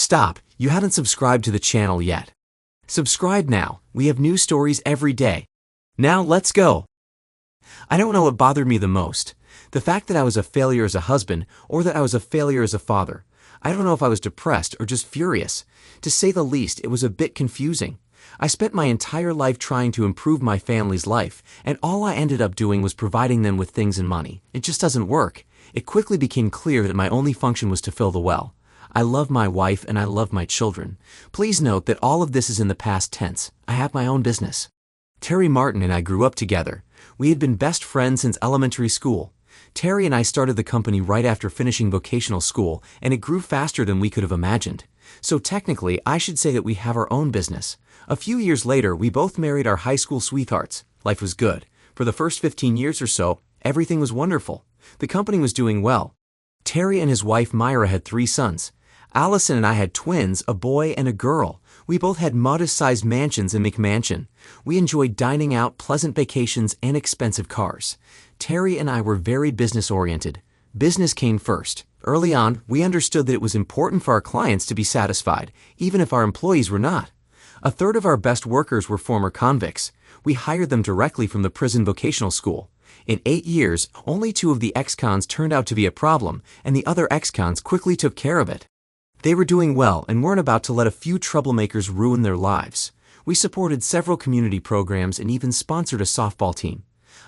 Stop, you haven't subscribed to the channel yet. Subscribe now, we have new stories every day. Now let's go. I don't know what bothered me the most. The fact that I was a failure as a husband or that I was a failure as a father. I don't know if I was depressed or just furious. To say the least, it was a bit confusing. I spent my entire life trying to improve my family's life, and all I ended up doing was providing them with things and money. It just doesn't work. It quickly became clear that my only function was to fill the well. I love my wife and I love my children. Please note that all of this is in the past tense. I have my own business. Terry Martin and I grew up together. We had been best friends since elementary school. Terry and I started the company right after finishing vocational school, and it grew faster than we could have imagined. So technically, I should say that we have our own business. A few years later, we both married our high school sweethearts. Life was good. For the first 15 years or so, everything was wonderful. The company was doing well. Terry and his wife Myra had 3 sons. Allison and I had twins, a boy and a girl. We both had modest-sized mansions in McMansion. We enjoyed dining out, pleasant vacations, and expensive cars. Terry and I were very business-oriented. Business came first. Early on, we understood that it was important for our clients to be satisfied, even if our employees were not. A third of our best workers were former convicts. We hired them directly from the prison vocational school. In 8 years, only 2 of the ex-cons turned out to be a problem, and the other ex-cons quickly took care of it. They were doing well and weren't about to let a few troublemakers ruin their lives. We supported several community programs and even sponsored a softball team.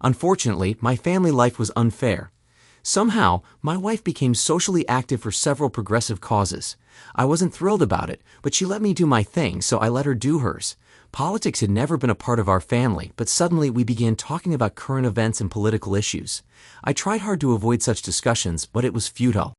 Unfortunately, my family life was unfair. Somehow, my wife became socially active for several progressive causes. I wasn't thrilled about it, but she let me do my thing, so I let her do hers. Politics had never been a part of our family, but suddenly we began talking about current events and political issues. I tried hard to avoid such discussions, but it was futile.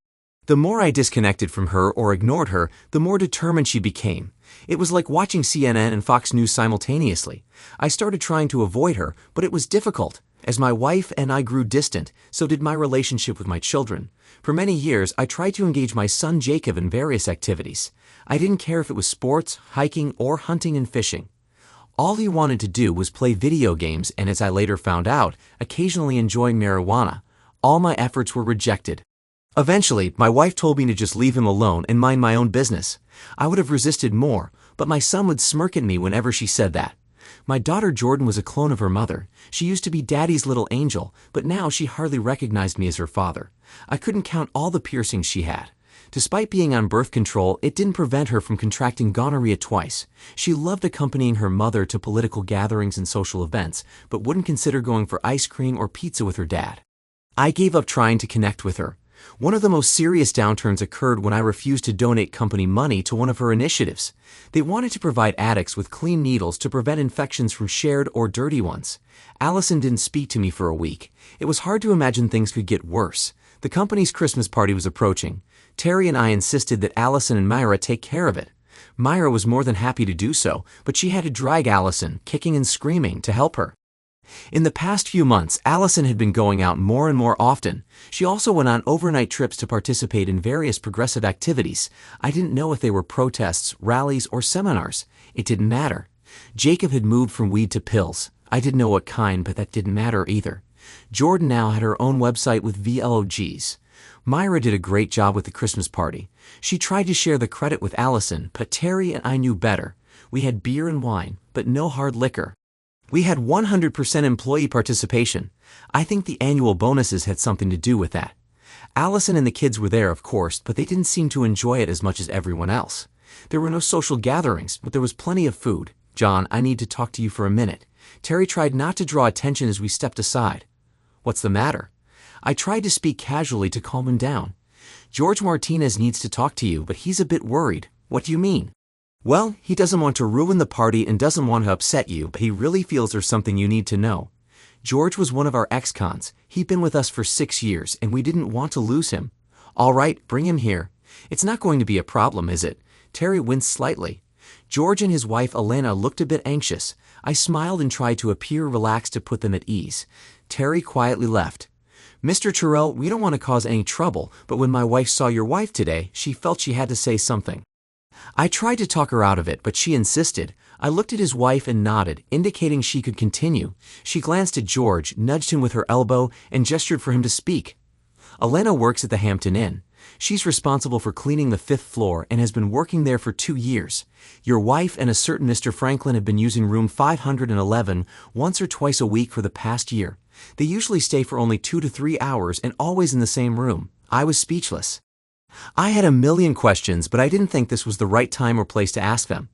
The more I disconnected from her or ignored her, the more determined she became. It was like watching CNN and Fox News simultaneously. I started trying to avoid her, but it was difficult. As my wife and I grew distant, so did my relationship with my children. For many years, I tried to engage my son Jacob in various activities. I didn't care if it was sports, hiking, or hunting and fishing. All he wanted to do was play video games and, as I later found out, occasionally enjoying marijuana. All my efforts were rejected. Eventually, my wife told me to just leave him alone and mind my own business. I would have resisted more, but my son would smirk at me whenever she said that. My daughter Jordan was a clone of her mother. She used to be Daddy's little angel, but now she hardly recognized me as her father. I couldn't count all the piercings she had. Despite being on birth control, it didn't prevent her from contracting gonorrhea twice. She loved accompanying her mother to political gatherings and social events, but wouldn't consider going for ice cream or pizza with her dad. I gave up trying to connect with her. One of the most serious downturns occurred when I refused to donate company money to one of her initiatives. They wanted to provide addicts with clean needles to prevent infections from shared or dirty ones. Allison didn't speak to me for a week. It was hard to imagine things could get worse. The company's Christmas party was approaching. Terry and I insisted that Allison and Myra take care of it. Myra was more than happy to do so, but she had to drag Allison, kicking and screaming, to help her. In the past few months, Allison had been going out more and more often. She also went on overnight trips to participate in various progressive activities. I didn't know if they were protests, rallies, or seminars. It didn't matter. Jacob had moved from weed to pills. I didn't know what kind, but that didn't matter either. Jordan now had her own website with vlogs. Myra did a great job with the Christmas party. She tried to share the credit with Allison, but Terry and I knew better. We had beer and wine, but no hard liquor. We had 100% employee participation. I think the annual bonuses had something to do with that. Allison and the kids were there, of course, but they didn't seem to enjoy it as much as everyone else. There were no social gatherings, but there was plenty of food. John, I need to talk to you for a minute. Terry tried not to draw attention as we stepped aside. What's the matter? I tried to speak casually to calm him down. George Martinez needs to talk to you, but he's a bit worried. What do you mean? Well, he doesn't want to ruin the party and doesn't want to upset you, but he really feels there's something you need to know. George was one of our ex-cons. He'd been with us for 6 years, and we didn't want to lose him. All right, bring him here. It's not going to be a problem, is it? Terry winced slightly. George and his wife Elena looked a bit anxious. I smiled and tried to appear relaxed to put them at ease. Terry quietly left. Mr. Terrell, we don't want to cause any trouble, but when my wife saw your wife today, she felt she had to say something. I tried to talk her out of it, but she insisted. I looked at his wife and nodded, indicating she could continue. She glanced at George, nudged him with her elbow, and gestured for him to speak. Elena works at the Hampton Inn. She's responsible for cleaning the 5th floor and has been working there for 2 years. Your wife and a certain Mr. Franklin have been using room 511 once or twice a week for the past year. They usually stay for only 2 to 3 hours and always in the same room. I was speechless. I had a million questions, but I didn't think this was the right time or place to ask them.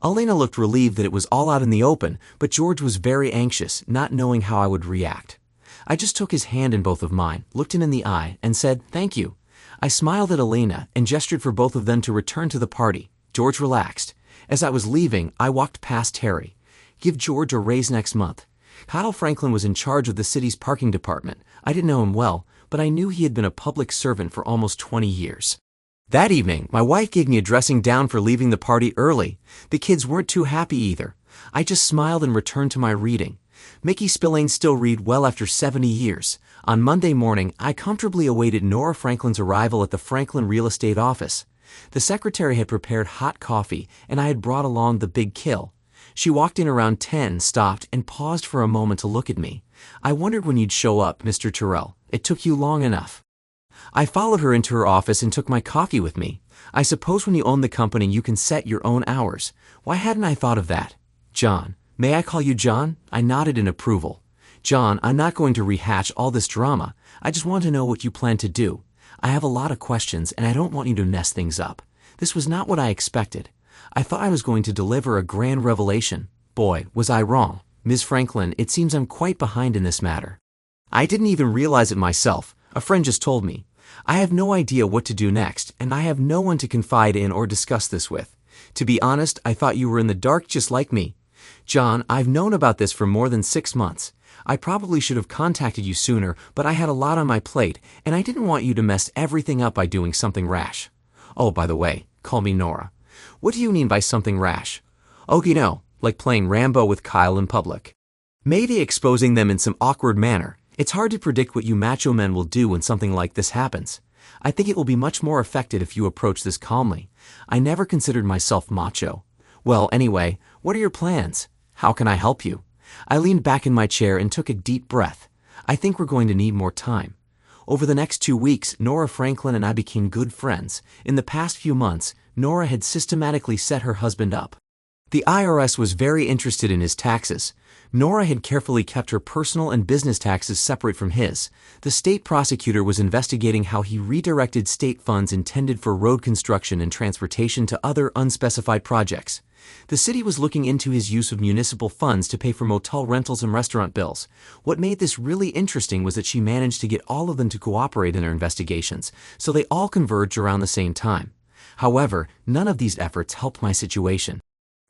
Elena looked relieved that it was all out in the open, but George was very anxious, not knowing how I would react. I just took his hand in both of mine, looked him in the eye, and said, "Thank you." I smiled at Elena and gestured for both of them to return to the party. George relaxed. As I was leaving, I walked past Terry. Give George a raise next month. Kyle Franklin was in charge of the city's parking department. I didn't know him well, but I knew he had been a public servant for almost 20 years. That evening, my wife gave me a dressing down for leaving the party early. The kids weren't too happy either. I just smiled and returned to my reading. Mickey Spillane's still read well after 70 years. On Monday morning, I comfortably awaited Nora Franklin's arrival at the Franklin real estate office. The secretary had prepared hot coffee, and I had brought along the big kill. She walked in around 10, stopped, and paused for a moment to look at me. "I wondered when you'd show up, Mr. Terrell. It took you long enough." I followed her into her office and took my coffee with me. I suppose when you own the company you can set your own hours. Why hadn't I thought of that? "John, may I call you John?" I nodded in approval. "John, I'm not going to rehash all this drama. I just want to know what you plan to do. I have a lot of questions and I don't want you to mess things up." This was not what I expected. I thought I was going to deliver a grand revelation. Boy, was I wrong. "Ms. Franklin, it seems I'm quite behind in this matter." I didn't even realize it myself. A friend just told me. I have no idea what to do next, and I have no one to confide in or discuss this with. To be honest, I thought you were in the dark just like me. "John, I've known about this for more than 6 months. I probably should have contacted you sooner, but I had a lot on my plate, and I didn't want you to mess everything up by doing something rash." "Oh, by the way, call me Nora." "What do you mean by something rash?" "Oh, you know, like playing Rambo with Kyle in public. Maybe exposing them in some awkward manner. It's hard to predict what you macho men will do when something like this happens. I think it will be much more effective if you approach this calmly. I never considered myself macho." "Well, anyway, what are your plans? How can I help you?" I leaned back in my chair and took a deep breath. "I think we're going to need more time." Over the next 2 weeks, Nora Franklin and I became good friends. In the past few months, Nora had systematically set her husband up. The IRS was very interested in his taxes. Nora had carefully kept her personal and business taxes separate from his. The state prosecutor was investigating how he redirected state funds intended for road construction and transportation to other unspecified projects. The city was looking into his use of municipal funds to pay for motel rentals and restaurant bills. What made this really interesting was that she managed to get all of them to cooperate in her investigations, so they all converged around the same time. However, none of these efforts helped my situation.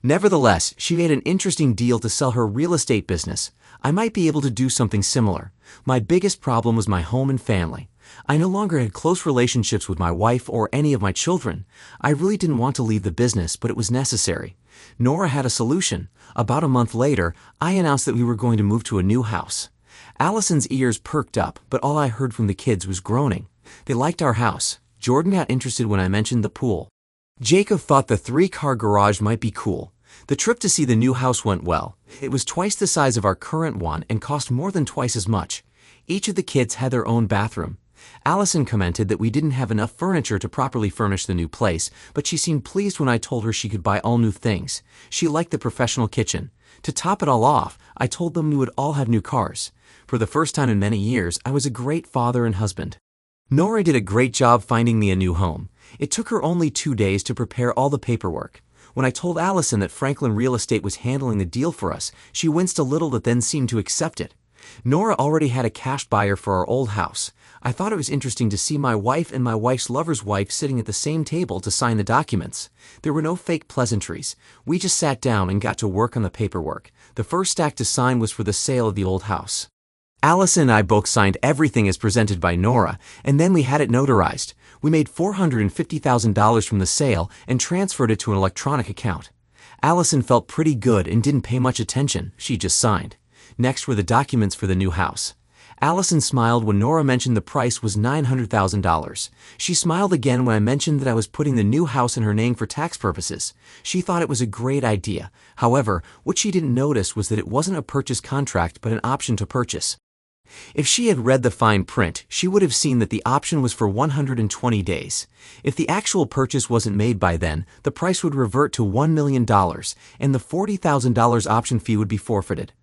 Nevertheless, she made an interesting deal to sell her real estate business. I might be able to do something similar. My biggest problem was my home and family. I no longer had close relationships with my wife or any of my children. I really didn't want to leave the business, but it was necessary. Nora had a solution. About a month later, I announced that we were going to move to a new house. Allison's ears perked up, but all I heard from the kids was groaning. They liked our house. Jordan got interested when I mentioned the pool. Jacob thought the 3-car garage might be cool. The trip to see the new house went well. It was twice the size of our current one and cost more than twice as much. Each of the kids had their own bathroom. Allison commented that we didn't have enough furniture to properly furnish the new place, but she seemed pleased when I told her she could buy all new things. She liked the professional kitchen. To top it all off, I told them we would all have new cars. For the first time in many years, I was a great father and husband. Nora did a great job finding me a new home. It took her only 2 days to prepare all the paperwork. When I told Allison that Franklin Real Estate was handling the deal for us, she winced a little but then seemed to accept it. Nora already had a cash buyer for our old house. I thought it was interesting to see my wife and my wife's lover's wife sitting at the same table to sign the documents. There were no fake pleasantries. We just sat down and got to work on the paperwork. The first stack to sign was for the sale of the old house. Allison and I both signed everything as presented by Nora, and then we had it notarized. We made $450,000 from the sale and transferred it to an electronic account. Allison felt pretty good and didn't pay much attention. She just signed. Next were the documents for the new house. Allison smiled when Nora mentioned the price was $900,000. She smiled again when I mentioned that I was putting the new house in her name for tax purposes. She thought it was a great idea. However, what she didn't notice was that it wasn't a purchase contract but an option to purchase. If she had read the fine print, she would have seen that the option was for 120 days. If the actual purchase wasn't made by then, the price would revert to $1 million, and the $40,000 option fee would be forfeited.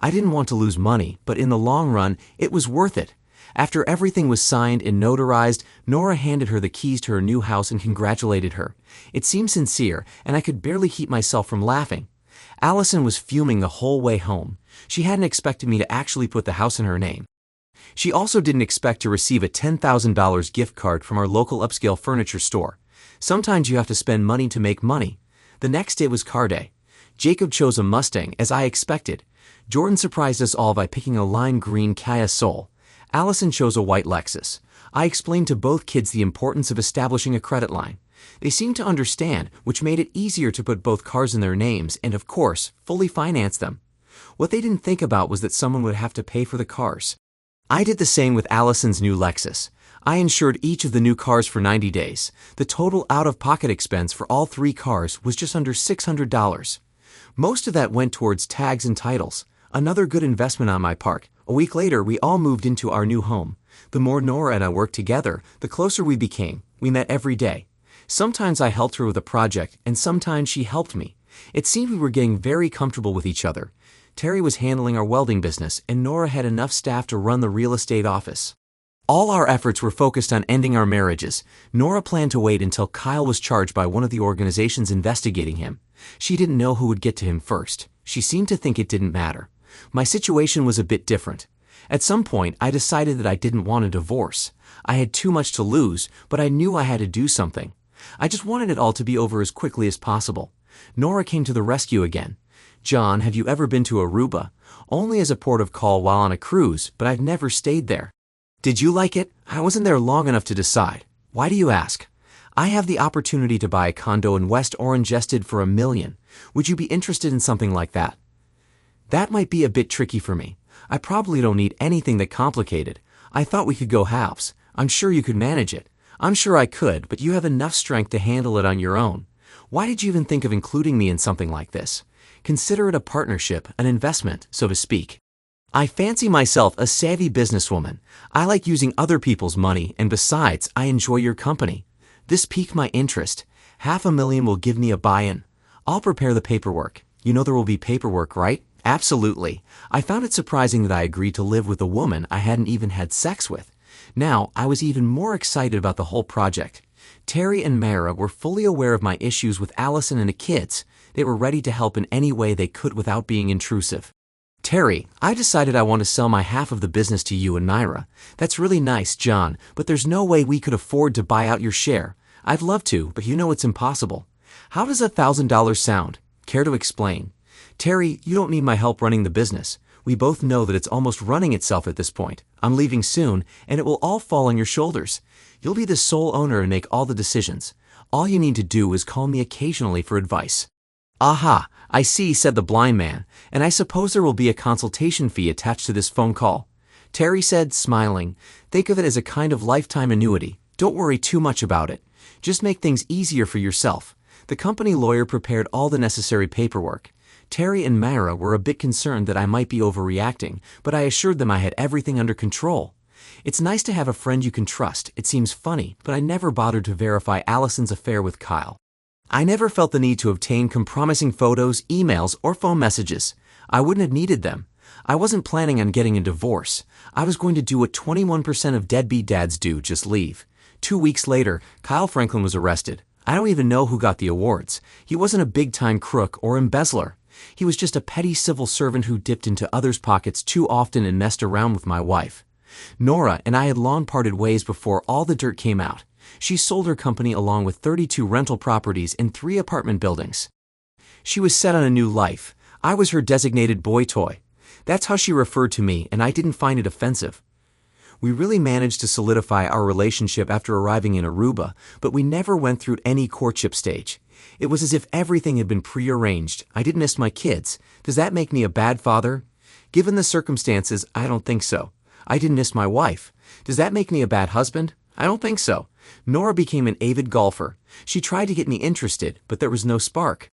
I didn't want to lose money, but in the long run, it was worth it. After everything was signed and notarized, Nora handed her the keys to her new house and congratulated her. It seemed sincere, and I could barely keep myself from laughing. Allison was fuming the whole way home. She hadn't expected me to actually put the house in her name. She also didn't expect to receive a $10,000 gift card from our local upscale furniture store. Sometimes you have to spend money to make money. The next day was car day. Jacob chose a Mustang, as I expected. Jordan surprised us all by picking a lime green Kia Soul. Allison chose a white Lexus. I explained to both kids the importance of establishing a credit line. They seemed to understand, which made it easier to put both cars in their names and, of course, fully finance them. What they didn't think about was that someone would have to pay for the cars. I did the same with Allison's new Lexus. I insured each of the new cars for 90 days. The total out-of-pocket expense for all 3 cars was just under $600. Most of that went towards tags and titles. Another good investment on my part. A week later, we all moved into our new home. The more Nora and I worked together, the closer we became. We met every day. Sometimes I helped her with a project, and sometimes she helped me. It seemed we were getting very comfortable with each other. Terry was handling our welding business, and Nora had enough staff to run the real estate office. All our efforts were focused on ending our marriages. Nora planned to wait until Kyle was charged by one of the organizations investigating him. She didn't know who would get to him first. She seemed to think it didn't matter. My situation was a bit different. At some point, I decided that I didn't want a divorce. I had too much to lose, but I knew I had to do something. I just wanted it all to be over as quickly as possible. Nora came to the rescue again. John, have you ever been to Aruba? Only as a port of call while on a cruise, but I've never stayed there. Did you like it? I wasn't there long enough to decide. Why do you ask? I have the opportunity to buy a condo in West Orange listed for $1 million. Would you be interested in something like that? That might be a bit tricky for me. I probably don't need anything that complicated. I thought we could go halves. I'm sure you could manage it. I'm sure I could, but you have enough strength to handle it on your own. Why did you even think of including me in something like this? Consider it a partnership, an investment, so to speak. I fancy myself a savvy businesswoman. I like using other people's money, and besides, I enjoy your company. This piqued my interest. $500,000 will give me a buy-in. I'll prepare the paperwork. You know there will be paperwork, right? Absolutely. I found it surprising that I agreed to live with a woman I hadn't even had sex with. Now, I was even more excited about the whole project. Terry and Mara were fully aware of my issues with Allison and the kids. They were ready to help in any way they could without being intrusive. Terry, I decided I want to sell my half of the business to you and Myra. That's really nice, John, but there's no way we could afford to buy out your share. I'd love to, but you know it's impossible. How does $1,000 sound? Care to explain? Terry, you don't need my help running the business. We both know that it's almost running itself at this point. I'm leaving soon, and it will all fall on your shoulders. You'll be the sole owner and make all the decisions. All you need to do is call me occasionally for advice. Aha, I see, said the blind man, and I suppose there will be a consultation fee attached to this phone call. Terry said, smiling, think of it as a kind of lifetime annuity. Don't worry too much about it. Just make things easier for yourself. The company lawyer prepared all the necessary paperwork. Terry and Myra were a bit concerned that I might be overreacting, but I assured them I had everything under control. It's nice to have a friend you can trust. It seems funny, but I never bothered to verify Allison's affair with Kyle. I never felt the need to obtain compromising photos, emails, or phone messages. I wouldn't have needed them. I wasn't planning on getting a divorce. I was going to do what 21% of deadbeat dads do, just leave. 2 weeks later, Kyle Franklin was arrested. I don't even know who got the awards. He wasn't a big-time crook or embezzler. He was just a petty civil servant who dipped into others' pockets too often and messed around with my wife. Nora and I had long parted ways before all the dirt came out. She sold her company along with 32 rental properties in 3 apartment buildings. She was set on a new life. I was her designated boy toy. That's how she referred to me, and I didn't find it offensive. We really managed to solidify our relationship after arriving in Aruba, but we never went through any courtship stage. It was as if everything had been prearranged. I didn't miss my kids. Does that make me a bad father? Given the circumstances, I don't think so. I didn't miss my wife. Does that make me a bad husband? I don't think so. Nora became an avid golfer. She tried to get me interested, but there was no spark.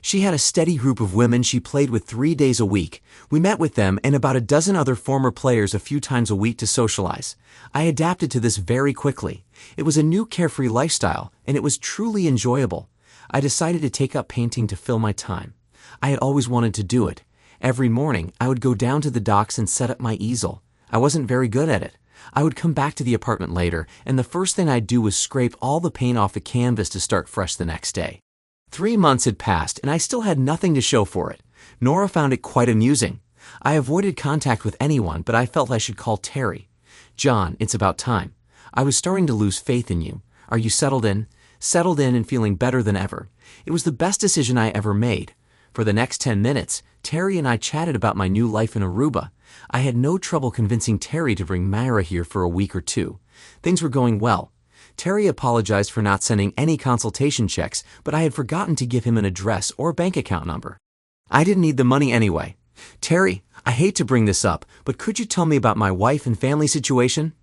She had a steady group of women she played with 3 days a week. We met with them and about a dozen other former players a few times a week to socialize. I adapted to this very quickly. It was a new carefree lifestyle, and it was truly enjoyable. I decided to take up painting to fill my time. I had always wanted to do it. Every morning, I would go down to the docks and set up my easel. I wasn't very good at it. I would come back to the apartment later, and the first thing I'd do was scrape all the paint off the canvas to start fresh the next day. 3 months had passed, and I still had nothing to show for it. Nora found it quite amusing. I avoided contact with anyone, but I felt I should call Terry. "John, it's about time. I was starting to lose faith in you. Are you settled in?" Settled in and feeling better than ever. It was the best decision I ever made. For the next 10 minutes, Terry and I chatted about my new life in Aruba. I had no trouble convincing Terry to bring Myra here for a week or 2. Things were going well. Terry apologized for not sending any consultation checks, but I had forgotten to give him an address or bank account number. I didn't need the money anyway. "Terry, I hate to bring this up, but could you tell me about my wife and family situation?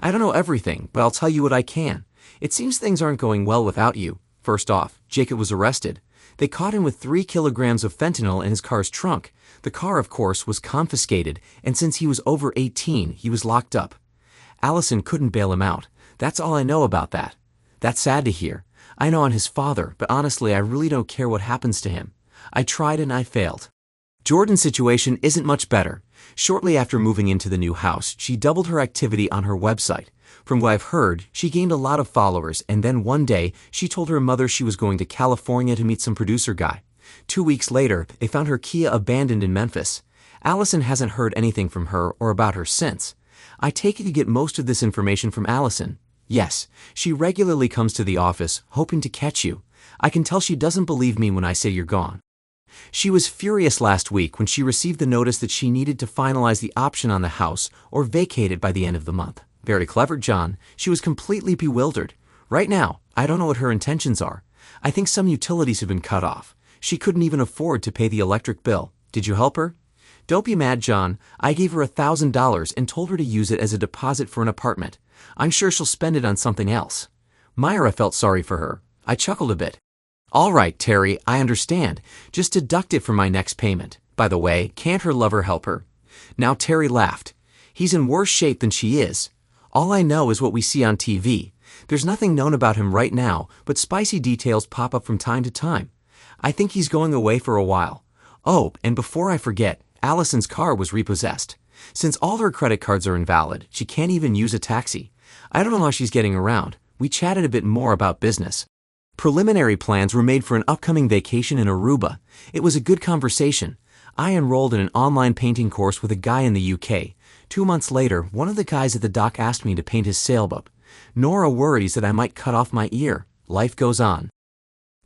I don't know everything, but I'll tell you what I can. It seems things aren't going well without you. First off, Jacob was arrested. They caught him with 3 kilograms of fentanyl in his car's trunk. The car, of course, was confiscated, and since he was over 18, he was locked up. Allison couldn't bail him out. That's all I know about that. That's sad to hear. I know I'm his father, but honestly, I really don't care what happens to him. I tried and I failed." Jordan's situation isn't much better. Shortly after moving into the new house, she doubled her activity on her website. From what I've heard, she gained a lot of followers, and then one day, she told her mother she was going to California to meet some producer guy. 2 weeks later, they found her Kia abandoned in Memphis. Allison hasn't heard anything from her or about her since. I take it you get most of this information from Allison. Yes, she regularly comes to the office, hoping to catch you. I can tell she doesn't believe me when I say you're gone. She was furious last week when she received the notice that she needed to finalize the option on the house or vacate it by the end of the month. Very clever, John. She was completely bewildered. Right now, I don't know what her intentions are. I think some utilities have been cut off. She couldn't even afford to pay the electric bill. Did you help her? Don't be mad, John. I gave her $1,000 and told her to use it as a deposit for an apartment. I'm sure she'll spend it on something else. Myra felt sorry for her. I chuckled a bit. All right, Terry, I understand. Just deduct it from my next payment. By the way, can't her lover help her? Now Terry laughed. He's in worse shape than she is. All I know is what we see on TV. There's nothing known about him right now, but spicy details pop up from time to time. I think he's going away for a while. Oh, and before I forget, Allison's car was repossessed. Since all her credit cards are invalid, she can't even use a taxi. I don't know how she's getting around. We chatted a bit more about business. Preliminary plans were made for an upcoming vacation in Aruba. It was a good conversation. I enrolled in an online painting course with a guy in the UK. 2 months later, one of the guys at the dock asked me to paint his sailboat. Nora worries that I might cut off my ear. Life goes on.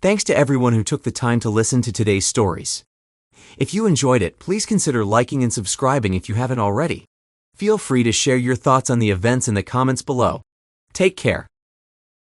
Thanks to everyone who took the time to listen to today's stories. If you enjoyed it, please consider liking and subscribing if you haven't already. Feel free to share your thoughts on the events in the comments below. Take care.